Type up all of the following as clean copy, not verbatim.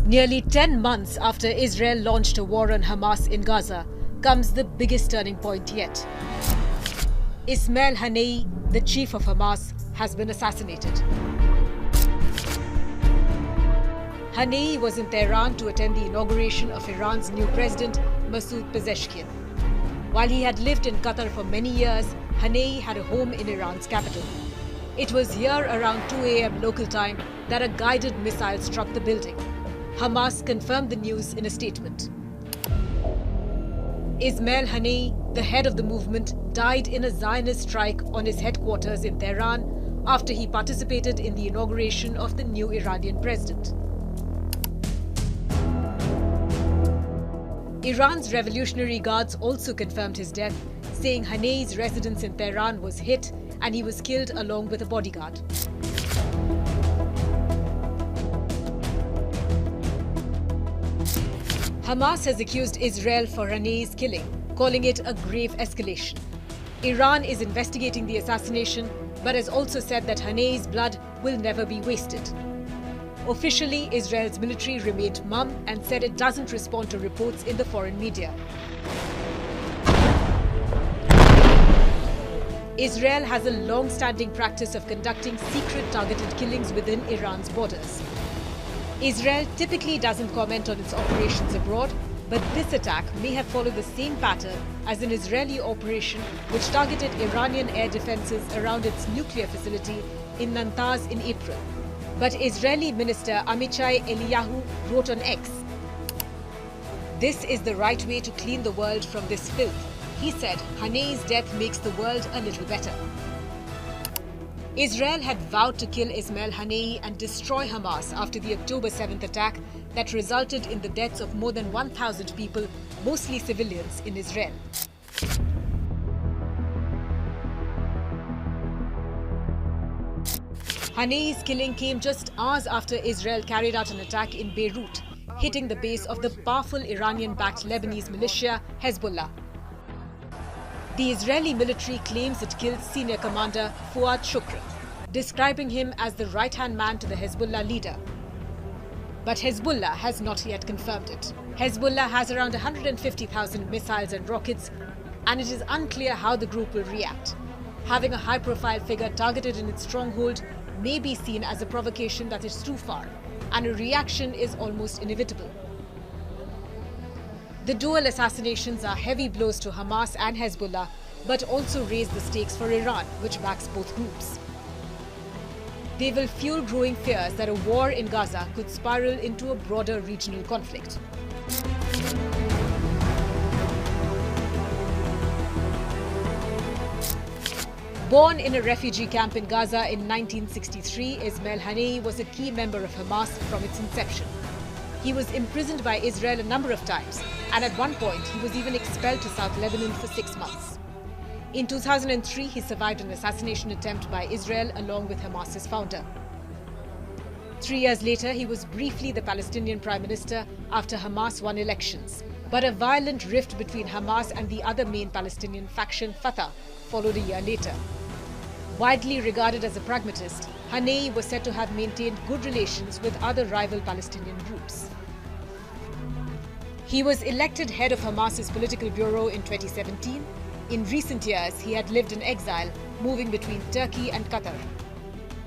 Nearly 10 months after Israel launched a war on Hamas in Gaza, comes the biggest turning point yet. Ismail Haniyeh, the chief of Hamas, has been assassinated. Haniyeh was in Tehran to attend the inauguration of Iran's new president, Masoud Pezeshkian. While he had lived in Qatar for many years, Haniyeh had a home in Iran's capital. It was here around 2 a.m. local time that a guided missile struck the building. Hamas confirmed the news in a statement. Ismail Haniyeh, the head of the movement, died in a Zionist strike on his headquarters in Tehran after he participated in the inauguration of the new Iranian president. Iran's Revolutionary Guards also confirmed his death, saying Haniyeh's residence in Tehran was hit and he was killed along with a bodyguard. Hamas has accused Israel for Haniyeh's killing, calling it a grave escalation. Iran is investigating the assassination, but has also said that Haniyeh's blood will never be wasted. Officially, Israel's military remained mum and said it doesn't respond to reports in the foreign media. Israel has a long-standing practice of conducting secret targeted killings within Iran's borders. Israel typically doesn't comment on its operations abroad, but this attack may have followed the same pattern as an Israeli operation which targeted Iranian air defenses around its nuclear facility in Natanz in April. But Israeli Minister Amichai Eliyahu wrote on X, "This is the right way to clean the world from this filth." He said Haniyeh's death makes the world a little better. Israel had vowed to kill Ismail Haniyeh and destroy Hamas after the October 7th attack that resulted in the deaths of more than 1,000 people, mostly civilians, in Israel. Haniyeh's killing came just hours after Israel carried out an attack in Beirut, hitting the base of the powerful Iranian-backed Lebanese militia, Hezbollah. The Israeli military claims it killed senior commander Fuad Shukr, describing him as the right-hand man to the Hezbollah leader. But Hezbollah has not yet confirmed it. Hezbollah has around 150,000 missiles and rockets, and it is unclear how the group will react. Having a high-profile figure targeted in its stronghold may be seen as a provocation that is too far, and a reaction is almost inevitable. The dual assassinations are heavy blows to Hamas and Hezbollah, but also raise the stakes for Iran, which backs both groups. They will fuel growing fears that a war in Gaza could spiral into a broader regional conflict. Born in a refugee camp in Gaza in 1963, Ismail Haniyeh was a key member of Hamas from its inception. He was imprisoned by Israel a number of times, and at one point he was even expelled to South Lebanon for 6 months. In 2003, he survived an assassination attempt by Israel along with Hamas's founder. 3 years later, he was briefly the Palestinian Prime Minister after Hamas won elections. But a violent rift between Hamas and the other main Palestinian faction, Fatah, followed a year later. Widely regarded as a pragmatist, Haniyeh was said to have maintained good relations with other rival Palestinian groups. He was elected head of Hamas's political bureau in 2017. In recent years, he had lived in exile, moving between Turkey and Qatar.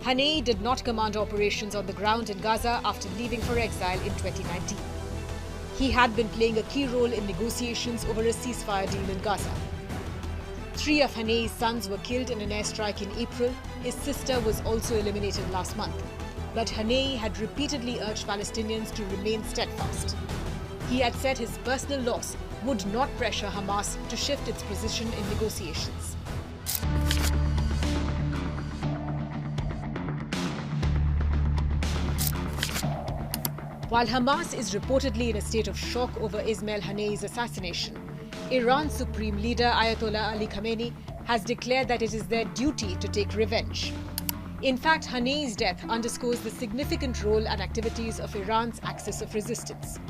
Haniyeh did not command operations on the ground in Gaza after leaving for exile in 2019. He had been playing a key role in negotiations over a ceasefire deal in Gaza. 3 of Haniyeh's sons were killed in an airstrike in April. His sister was also eliminated last month. But Haniyeh had repeatedly urged Palestinians to remain steadfast. He had said his personal loss would not pressure Hamas to shift its position in negotiations. While Hamas is reportedly in a state of shock over Ismail Haniyeh's assassination, Iran's supreme leader Ayatollah Ali Khamenei has declared that it is their duty to take revenge. In fact, Haniyeh's death underscores the significant role and activities of Iran's axis of resistance.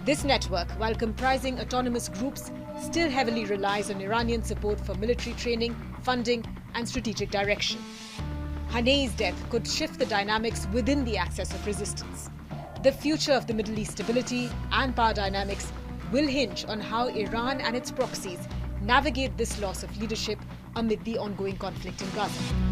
This network, while comprising autonomous groups, still heavily relies on Iranian support for military training, funding, and strategic direction. Haniyeh's death could shift the dynamics within the axis of resistance. The future of the Middle East stability and power dynamics will hinge on how Iran and its proxies navigate this loss of leadership amid the ongoing conflict in Gaza.